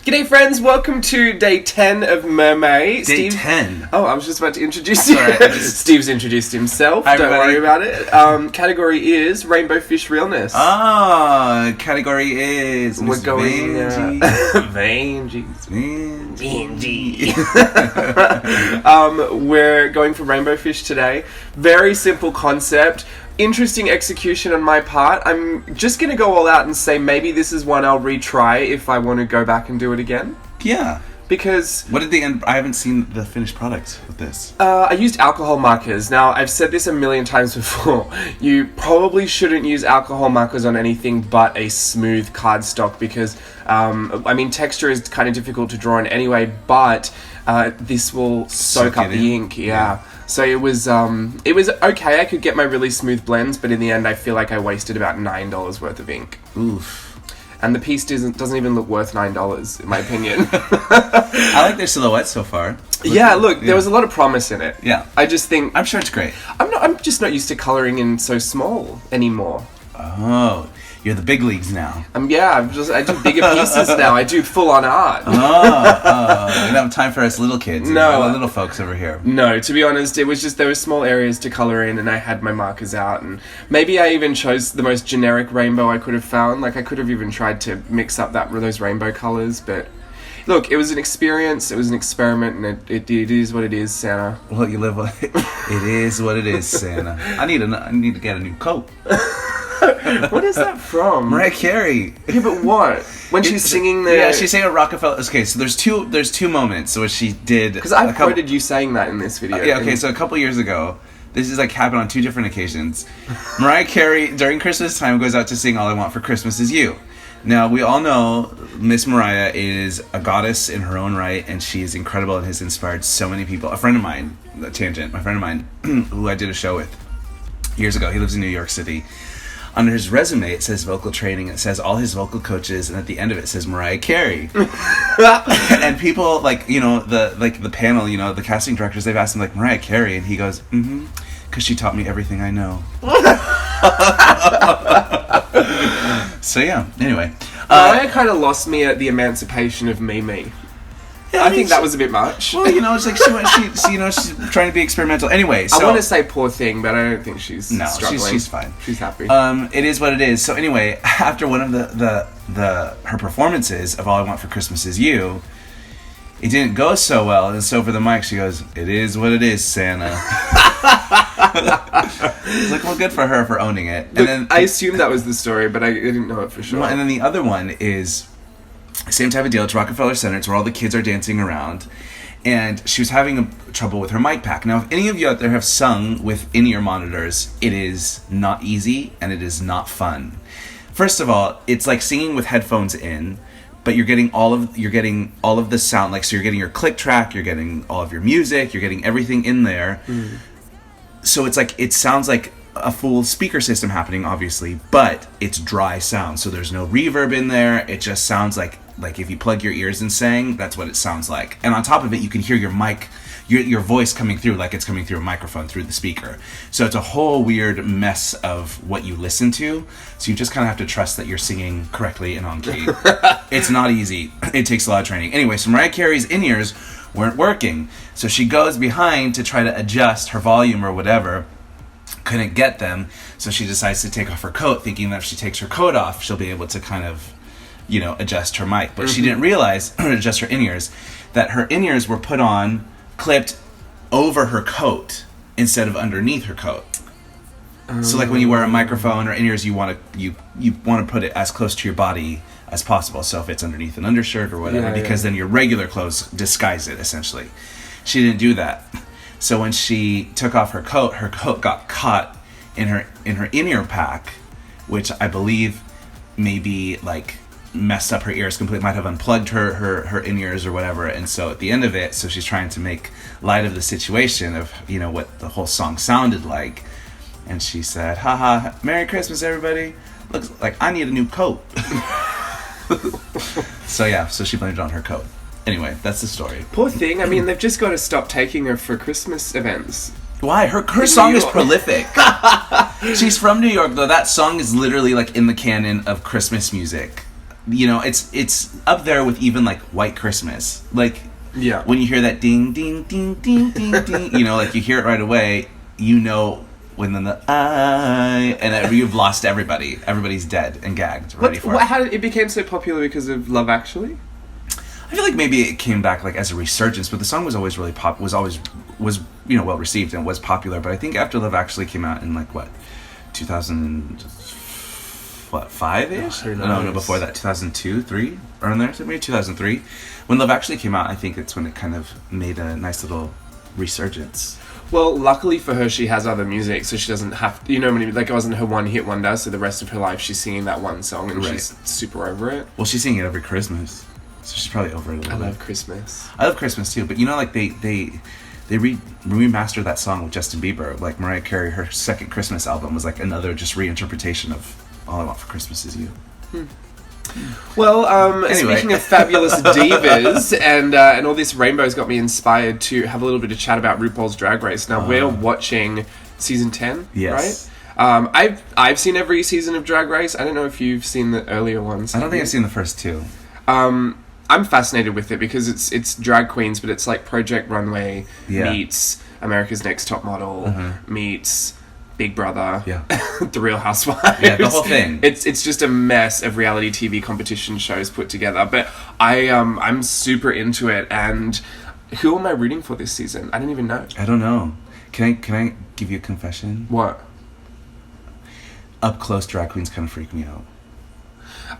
G'day friends, welcome to day 10 of MERMAY. Day 10? Oh, I was just about to introduce you. Sorry, Steve's introduced himself, Hi, don't everybody. worry about it. Category is Rainbow Fish Realness. Category is We're Mr. going... Vanjie. We're going for Rainbow Fish today. Very simple concept. Interesting execution on my part. I'm just going to go all out and say maybe this is one I'll retry if I want to go back and do it again. Yeah. Because... What did the end... I haven't seen the finished product with this. I used alcohol markers. Now, I've said this a million times before. You probably shouldn't use alcohol markers on anything but a smooth cardstock because, texture is kind of difficult to draw on anyway, but this will soak up the ink. Yeah. So it was okay. I could get my really smooth blends, but in the end, I feel like I wasted about $9 worth of ink. Oof. And the piece doesn't even look worth $9, in my opinion. I like their silhouette so far. There was a lot of promise in it. Yeah. I just think... I'm sure it's great. I'm just not used to colouring in so small anymore. Oh, you're the big leagues now. I do bigger pieces now. I do full-on art. You don't have time for us little kids. No. Little folks over here. No, to be honest, it was just there were small areas to colour in and I had my markers out, and maybe I even chose the most generic rainbow I could have found. Like, I could have even tried to mix up those rainbow colours, but... Look, it was an experience, it was an experiment, and it is what it is, Santa. Well, you live with it. It is what it is, Santa. I need to get a new coat. What is that from? Mariah Carey. Yeah, but what? When she's singing the... Yeah, she's singing Rockefeller. Okay, so there's two moments where she did... Because I've quoted you saying that in this video. So a couple years ago, this is happened on two different occasions. Mariah Carey, during Christmas time, goes out to sing All I Want for Christmas Is You. Now, we all know Miss Mariah is a goddess in her own right, and she is incredible and has inspired so many people. A friend of mine, my friend of mine, who I did a show with years ago, he lives in New York City. Under his resume, it says vocal training, it says all his vocal coaches, and at the end of it, says Mariah Carey. And people, the panel, the casting directors, they've asked him, Mariah Carey, and he goes, because she taught me everything I know. So yeah, anyway. Mariah kind of lost me at the emancipation of Me. Yeah, I think that was a bit much. Well, it's like she's trying to be experimental. Anyway, so... I want to say poor thing, but I don't think she's struggling. She's fine. She's happy. It is what it is. So anyway, after one of her performances of All I Want for Christmas Is You, it didn't go so well, and so over the mic she goes, "It is what it is, Santa." It's like, well, good for her for owning it. Look, and then I assumed that was the story, but I didn't know it for sure. And then the other one is same type of deal. It's Rockefeller Center. It's where all the kids are dancing around, and she was having trouble with her mic pack. Now, if any of you out there have sung with in-ear monitors, it is not easy and it is not fun. First of all, it's like singing with headphones in, but you're getting all of the sound. So you're getting your click track, you're getting all of your music, you're getting everything in there. So it sounds like a full speaker system happening, obviously, but it's dry sound. So there's no reverb in there. It just sounds like if you plug your ears and sang, that's what it sounds like. And on top of it, you can hear your mic, your voice coming through like it's coming through a microphone through the speaker. So it's a whole weird mess of what you listen to. So you just kind of have to trust that you're singing correctly and on key. It's not easy. It takes a lot of training. Anyway, so Mariah Carey's in-ears weren't working. So she goes behind to try to adjust her volume or whatever. Couldn't get them. So she decides to take off her coat, thinking that if she takes her coat off, she'll be able to kind of, adjust her mic. But she didn't realize, adjust her in-ears, that her in-ears were put on, clipped over her coat instead of underneath her coat. So when you wear a microphone or in-ears, you want to put it as close to your body as possible. So if it's underneath an undershirt or whatever, because then your regular clothes disguise it, essentially. She didn't do that. So when she took off her coat got caught in her in-ear pack, which I believe maybe messed up her ears completely, might have unplugged her in-ears or whatever. And so at the end of it, so she's trying to make light of the situation of what the whole song sounded like, and she said, "Haha, Merry Christmas, everybody. Looks like I need a new coat." So she blamed it on her coat. Anyway, that's the story. Poor thing. I mean, they've just got to stop taking her for Christmas events. Why? Her song is prolific. She's from New York, though. That song is literally in the canon of Christmas music. you know, it's up there with even like White Christmas. Like, Yeah. when you hear that ding, ding, ding, ding, ding, ding, you know, like you hear it right away, you know, when then the and you've lost everybody. Everybody's dead and gagged, ready for it. How did it became so popular because of Love Actually? I feel like maybe it came back like as a resurgence, but the song was always really was you know, well received and was popular. But I think after Love Actually came out in like what, 2005-ish? No, before that, 2002, 3, around there, maybe 2003. When Love Actually came out, I think it's when it kind of made a nice little resurgence. Well, luckily for her, she has other music, so she doesn't have to, you know, like it wasn't her one hit wonder, so the rest of her life she's singing that one song and she's super over it. Well, she's singing it every Christmas, so she's probably over it a little bit. I love Christmas. I love Christmas too, but you know, like they remastered that song with Justin Bieber. Like Mariah Carey, her second Christmas album was like another just reinterpretation of All I Want for Christmas Is You. Well, Anyway. speaking of fabulous divas, and all this rainbow's got me inspired to have a little bit of chat about RuPaul's Drag Race. Now, we're watching season 10, Yes. right? I've seen every season of Drag Race. I don't know if you've seen the earlier ones. I don't think I've seen the first two. I'm fascinated with it because it's drag queens, but it's like Project Runway meets America's Next Top Model meets Big Brother, The Real Housewives. Yeah, the whole thing. It's just a mess of reality TV competition shows put together. But I'm super into it. And who am I rooting for this season? I don't even know. I don't know. Can I give you a confession? What? Up close drag queens kind of freak me out.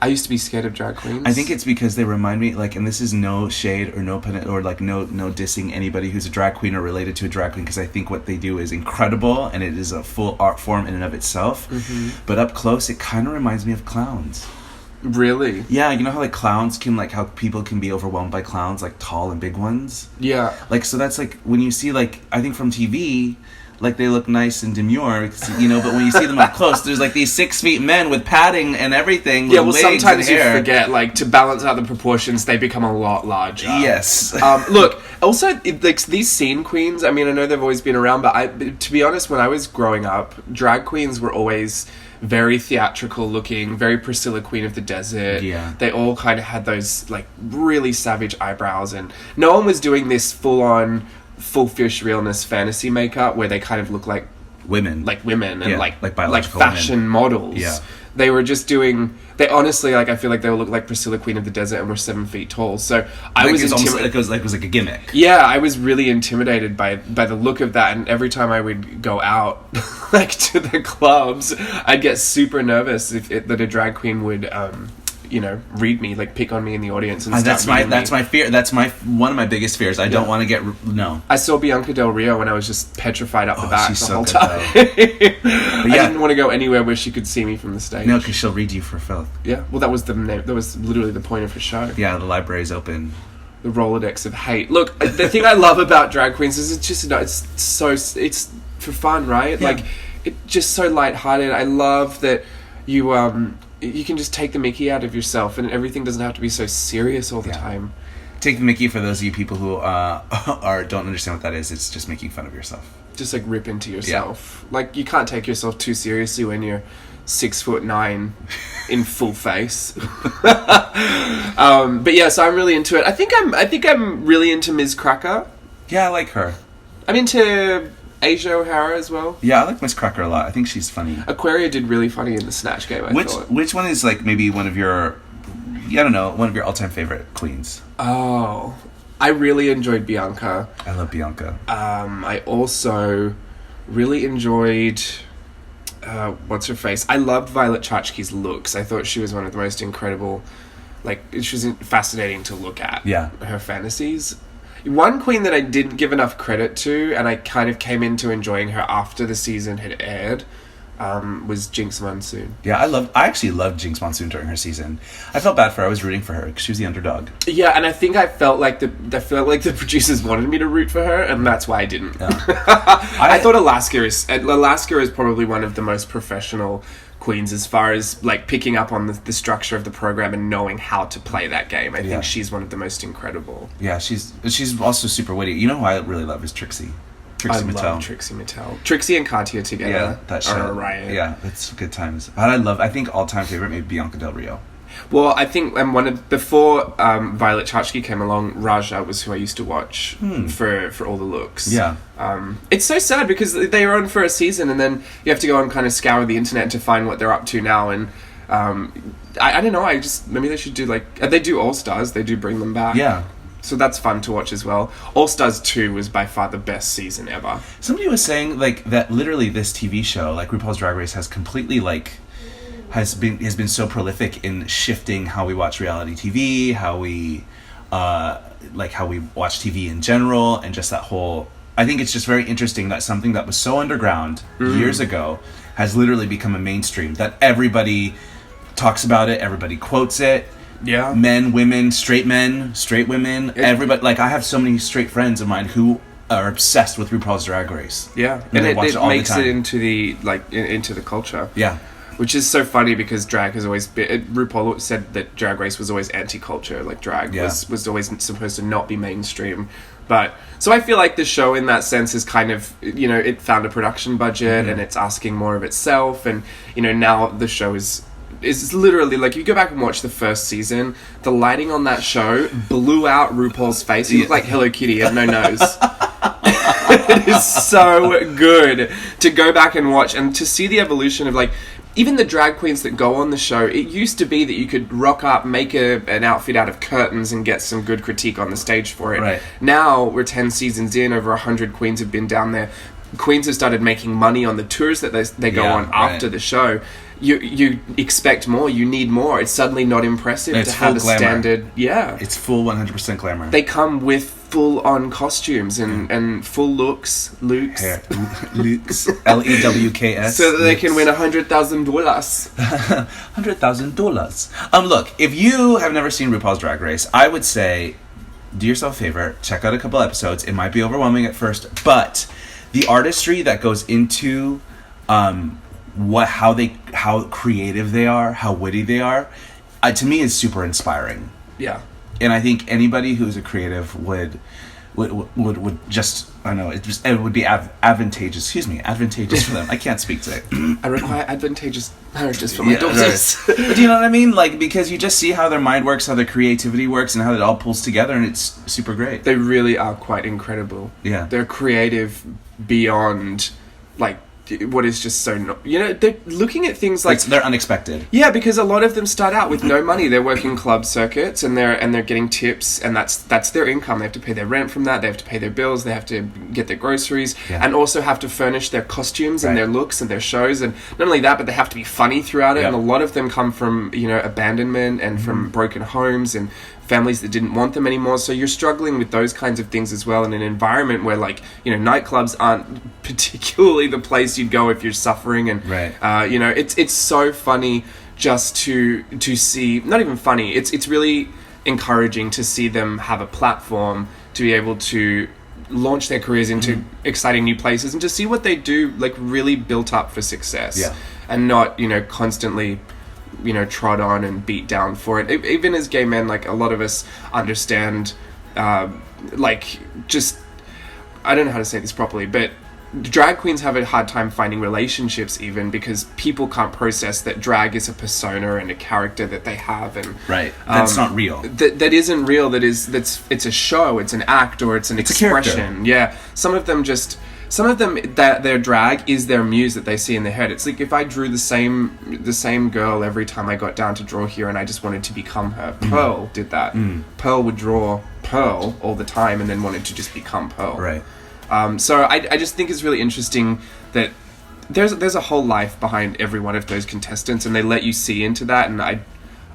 I used to be scared of drag queens. I think it's because they remind me, like, and this is no shade or no dissing anybody who's a drag queen or related to a drag queen, because I think what they do is incredible and it is a full art form in and of itself. But up close, it kind of reminds me of clowns. Really? Yeah, you know how like clowns can, like how people can be overwhelmed by clowns, like tall and big ones. Yeah. Like, so that's like when you see, like, I think from TV, like they look nice and demure, you know, but when you see them up close, there's like these 6 feet men with padding and everything. Yeah, with well, wigs sometimes and you hair. forget, like, to balance out the proportions, they become a lot larger. Yes. Look, also, like, these scene queens, I mean, I know they've always been around, but to be honest, when I was growing up, drag queens were always very theatrical looking, very Priscilla Queen of the Desert. Yeah. They all kind of had those, like, really savage eyebrows, and no one was doing this full-on, full fish realness fantasy makeup where they kind of look like women and like biological fashion women. models. Yeah. They were just doing. They honestly, like, I feel like they would look like Priscilla Queen of the Desert and were 7 feet tall. So I was intimidated. It was like a gimmick. Yeah, I was really intimidated by the look of that, and every time I would go out, like, to the clubs, I'd get super nervous that a drag queen would, you know, read me, like, pick on me in the audience and That's my fear. That's one of my biggest fears. I don't want to get no. I saw Bianca Del Rio and I was just petrified up the back she's the so whole good, time. But yeah. I didn't want to go anywhere where she could see me from the stage. No, because she'll read you for filth. Yeah, well, that was the name. That was literally the point of her show. Yeah, the library's open. The Rolodex of hate. Look, the thing I love about drag queens is it's just, you know, it's for fun, right? Yeah. Like, it's just so lighthearted. I love that you can just take the mickey out of yourself, and everything doesn't have to be so serious all the time. Take the mickey for those of you people who don't understand what that is. It's just making fun of yourself. Just, like, rip into yourself. Like, you can't take yourself too seriously when you're 6'9" in full face. But yeah, so I'm really into it. I think I'm really into Ms. Cracker. Yeah, I like her. I'm into Asia O'Hara as well. Yeah, I like Miss Cracker a lot. I think she's funny. Aquaria did really funny in the Snatch Game, I thought. Which one is, like, maybe one of your, I don't know, one of your all-time favorite queens? Oh, I really enjoyed Bianca. I love Bianca. I also really enjoyed what's her face? I loved Violet Chachki's looks. I thought she was one of the most incredible, like, she was fascinating to look at. Yeah. Her fantasies. One queen that I didn't give enough credit to, and I kind of came into enjoying her after the season had aired, was Jinx Monsoon. Yeah, I actually loved Jinx Monsoon during her season. I felt bad for her. I was rooting for her because she was the underdog. Yeah, and I think I felt like the producers wanted me to root for her, and that's why I didn't. Yeah. I thought Alaska is probably one of the most professional queens as far as, like, picking up on the structure of the program and knowing how to play that game. I think she's one of the most incredible. Yeah, she's also super witty. You know who I really love is Trixie. I love Trixie Mattel. Trixie and Katya together that show. are a riot. Yeah, it's good times. But I think all-time favorite maybe Bianca Del Rio. Well, I think before Violet Chachki came along, Raja was who I used to watch for all the looks. Yeah. It's so sad because they were on for a season and then you have to go and kind of scour the internet to find what they're up to now. And I don't know. Maybe they should do they do All Stars. They do bring them back. Yeah. So that's fun to watch as well. All Stars 2 was by far the best season ever. Somebody was saying that literally this TV show, like RuPaul's Drag Race, has completely has been so prolific in shifting how we watch reality TV, how we watch TV in general, and just that whole. I think it's just very interesting that something that was so underground years ago has literally become a mainstream, that everybody talks about it, everybody quotes it. Yeah. Men, women, straight women, everybody. I have so many straight friends of mine who are obsessed with RuPaul's Drag Race. Yeah. And it makes it into the culture. Yeah. Which is so funny because drag has always been... RuPaul said that Drag Race was always anti-culture. Drag was always supposed to not be mainstream. But... So I feel like the show in that sense is kind of... it found a production budget and it's asking more of itself. And, now the show is literally... you go back and watch the first season, the lighting on that show blew out RuPaul's face. He looked like Hello Kitty, he had no nose. It is so good to go back and watch and to see the evolution of even the drag queens that go on the show. It used to be that you could rock up, make an outfit out of curtains and get some good critique on the stage for it. Right. Now we're 10 seasons in, over 100 queens have been down there. Queens have started making money on the tours that they go on after the show. You expect more, you need more. It's suddenly not impressive to have a glamour. Standard. Yeah. It's full 100% glamour. They come with full-on costumes and full looks. Looks. Lewks. So that they can win $100,000. $100,000. Look, if you have never seen RuPaul's Drag Race, I would say do yourself a favor, check out a couple episodes. It might be overwhelming at first, but the artistry that goes into how creative they are, how witty they are, to me is super inspiring. Yeah. And I think anybody who's a creative would just, I don't know, it would be advantageous for them. I can't speak today. I require advantageous marriages for my daughters. Right. But do you know what I mean? Because you just see how their mind works, how their creativity works, and how it all pulls together, and it's super great. They really are quite incredible. Yeah. They're creative beyond, what is just so they're looking at things they're unexpected. Yeah, because a lot of them start out with no money. They're working club circuits and they're getting tips, and that's their income. They have to pay their rent from that. They have to pay their bills. They have to get their groceries, and also have to furnish their costumes and their looks and their shows. And not only that, but they have to be funny throughout it. And a lot of them come from abandonment and from broken homes and families that didn't want them anymore. So you're struggling with those kinds of things as well in an environment where nightclubs aren't particularly the place you'd go if you're suffering. And it's so funny just to see, not even funny, it's really encouraging to see them have a platform to be able to launch their careers into exciting new places and to see what they do really built up for success and not constantly trod on and beat down for it. Even as gay men, a lot of us understand, just, I don't know how to say this properly, but drag queens have a hard time finding relationships even because people can't process that drag is a persona and a character that they have, and that's not real. That isn't real. It's a show. It's an act, or it's an expression. Some of them that their drag is their muse that they see in their head. It's if I drew the same girl every time I got down to draw here and I just wanted to become her. Pearl did that. Pearl would draw Pearl all the time and then wanted to just become Pearl. Right. So I just think it's really interesting that there's a whole life behind every one of those contestants, and they let you see into that, and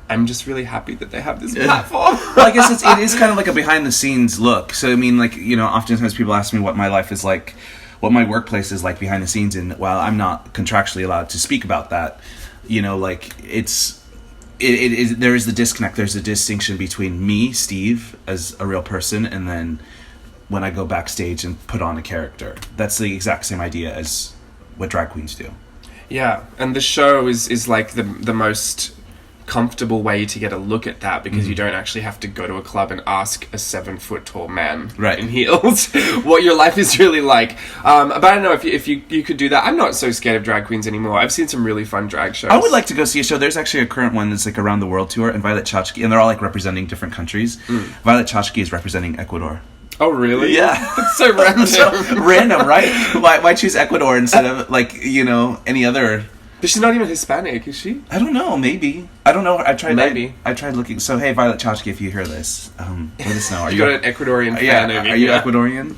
I'm just really happy that they have this platform. Well, I guess it is kind of like a behind the scenes look. So I mean, oftentimes people ask me what my life is like, what my workplace is like behind the scenes, and while I'm not contractually allowed to speak about that, there is the disconnect. There's a distinction between me, Steve, as a real person, and then when I go backstage and put on a character. That's the exact same idea as what drag queens do. Yeah, and the show is the most comfortable way to get a look at that, because you don't actually have to go to a club and ask a 7 foot tall man in heels what your life is really like. But I don't know if you could do that. I'm not so scared of drag queens anymore. I've seen some really fun drag shows. I would like to go see a show. There's actually a current one that's like around the world tour, and Violet Chachki, and they're all like representing different countries. Violet Chachki is representing Ecuador. Oh, really? Yeah. It's so random. So random, right? Why choose Ecuador instead of, like, you know, any other... But she's not even Hispanic, is she? I don't know, maybe. I don't know. I tried looking. So, hey, Violet Chachki, if you hear this, let us know. Are you got an Ecuadorian fan over here? Are you Ecuadorian?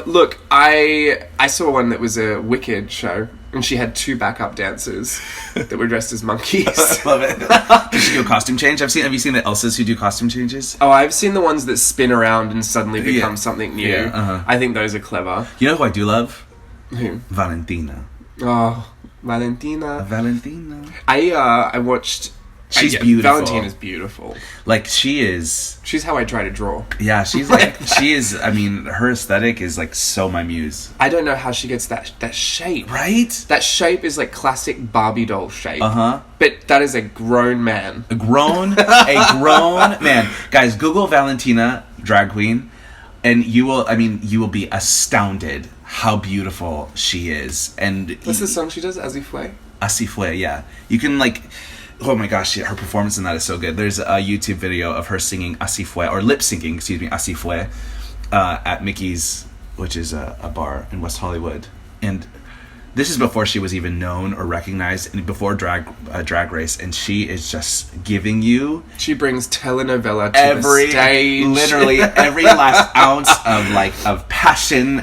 Look, I saw one that was a Wicked show, and she had 2 backup dancers that were dressed as monkeys. I love it. Did she do a costume change? Have you seen the Elsas who do costume changes? Oh, I've seen the ones that spin around and suddenly become something new. Yeah, I think those are clever. You know who I do love? Who? Valentina. Oh, Valentina. I watched... She's beautiful. Valentina's beautiful. Like, she is... She's how I try to draw. Yeah, she's like... she is... I mean, her aesthetic is, like, so my muse. I don't know how she gets that shape. Right? That shape is, like, classic Barbie doll shape. Uh-huh. But that is a grown man. A grown man. Guys, Google Valentina, drag queen, and you will be astounded how beautiful she is. And what's the song she does? Así Fue, yeah. You can, like... Oh my gosh, her performance in that is so good. There's a YouTube video of her singing Así Fue, or lip syncing, Así Fue, at Mickey's, which is a bar in West Hollywood. And this is before she was even known or recognized, and before Drag Race, and she is just giving you... She brings telenovela to the stage. Literally every last ounce of passion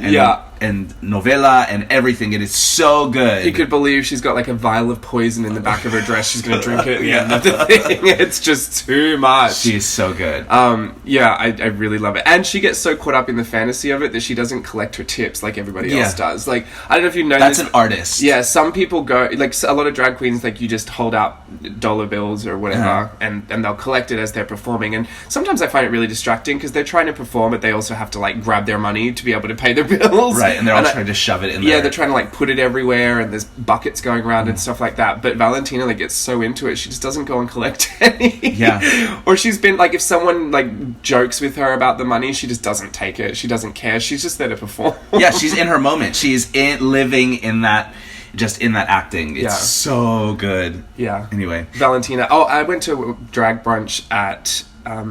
and novela and everything. It is so good. You could believe she's got like a vial of poison in the back of her dress. She's going to drink it at the end of the thing. It's just too much. She's so good. I really love it. And she gets so caught up in the fantasy of it that she doesn't collect her tips like everybody else does. Like, I don't know if you know That's an artist. Yeah, some people go, like a lot of drag queens, like you just hold out dollar bills or whatever and they'll collect it as they're performing. And sometimes I find it really distracting because they're trying to perform, but they also have to like grab their money to be able to pay their bills. Right. And they're all trying to shove it in there. Yeah, they're trying to like put it everywhere, and there's buckets going around and stuff like that. But Valentina like gets so into it, she just doesn't go and collect any. Yeah. Or she's been like, if someone like jokes with her about the money, she just doesn't take it. She doesn't care. She's just there to perform. Yeah, she's in her moment. She's living in that, just in that acting. It's so good. Yeah. Anyway, Valentina. Oh, I went to a drag brunch at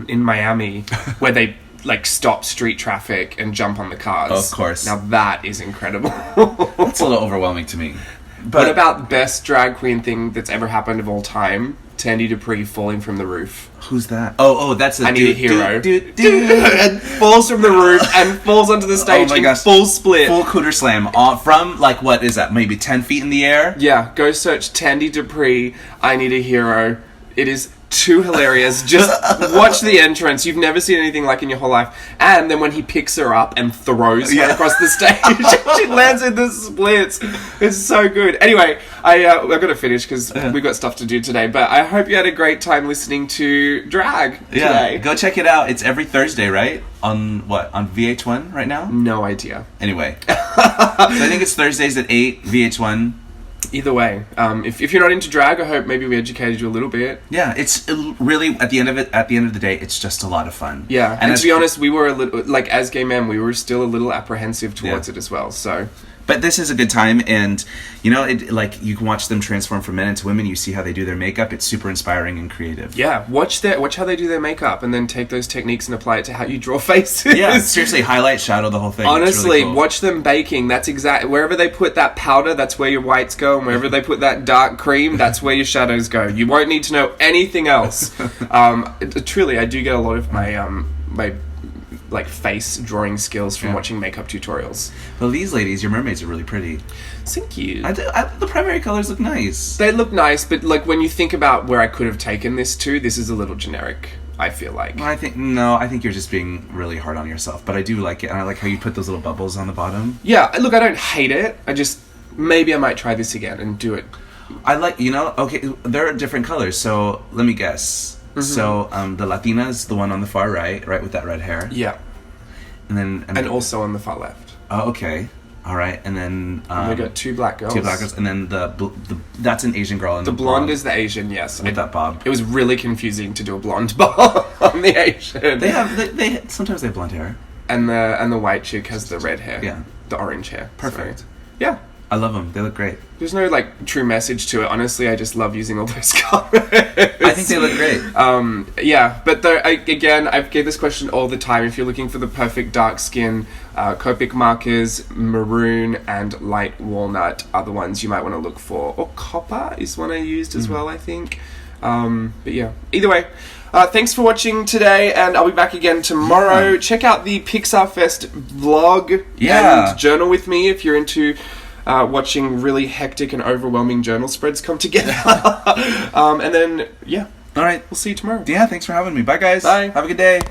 in Miami where they like stop street traffic and jump on the cars. Of course. Now that is incredible. That's a little overwhelming to me. But what about best drag queen thing that's ever happened of all time? Tandy Dupree falling from the roof. Who's that? Oh, that's I Need a Hero. And falls from the roof and falls onto the stage in full split. Full cooter slam from, like, what is that, maybe 10 feet in the air? Yeah, go search Tandy Dupree, I Need a Hero. It is too hilarious. Just watch the entrance. You've never seen anything like in your whole life. And then when he picks her up and throws her across the stage, she lands in the splits. It's so good. Anyway, I've got to finish because we've got stuff to do today. But I hope you had a great time listening to drag today. Go check it out. It's every Thursday, right? On what? On VH1 right now? No idea. Anyway. So I think it's Thursdays at 8, VH1. Either way, if you're not into drag, I hope maybe we educated you a little bit. Yeah, it's really at the end of the day, it's just a lot of fun. Yeah, and to be honest, we were a little, like, as gay men, we were still a little apprehensive towards it as well. So, but this is a good time, and you know, it like you can watch them transform from men into women. You see how they do their makeup; it's super inspiring and creative. Yeah, watch how they do their makeup, and then take those techniques and apply it to how you draw faces. Yeah, seriously, highlight, shadow, the whole thing. Honestly, really cool. Watch them baking. That's exactly wherever they put that powder, that's where your whites go, and wherever they put that dark cream, that's where your shadows go. You won't need to know anything else. Truly, I do get a lot of my like face drawing skills from watching makeup tutorials. Well, these ladies, your mermaids are really pretty. Thank you. The primary colors look nice. They look nice, but like when you think about where I could have taken this to, this is a little generic, I feel like. Well, I think you're just being really hard on yourself, but I do like it, and I like how you put those little bubbles on the bottom. Yeah, look, I don't hate it. I just, maybe I might try this again and do it. I like, okay, there are different colors, so let me guess. Mm-hmm. So, the Latina is the one on the far right with that red hair. Yeah. And then... And also on the far left. Oh, okay. All right, and then we got 2 black girls. 2 black girls, and then that's an Asian girl. And the blonde is the Asian, yes. With that bob. It was really confusing to do a blonde bob on the Asian. They sometimes they have blonde hair. And the white chick has the red hair. Yeah. The orange hair. Perfect. So, yeah. I love them. They look great. There's no true message to it. Honestly, I just love using all those colors. I think they look great. Yeah, but again, I get this question all the time. If you're looking for the perfect dark skin, Copic markers, maroon, and light walnut are the ones you might want to look for. Or copper is one I used as well, I think. But yeah, either way. Thanks for watching today, and I'll be back again tomorrow. Yeah. Check out the Pixar Fest vlog and journal with me if you're into watching really hectic and overwhelming journal spreads come together. And then, yeah. All right. We'll see you tomorrow. Yeah, thanks for having me. Bye, guys. Bye. Have a good day.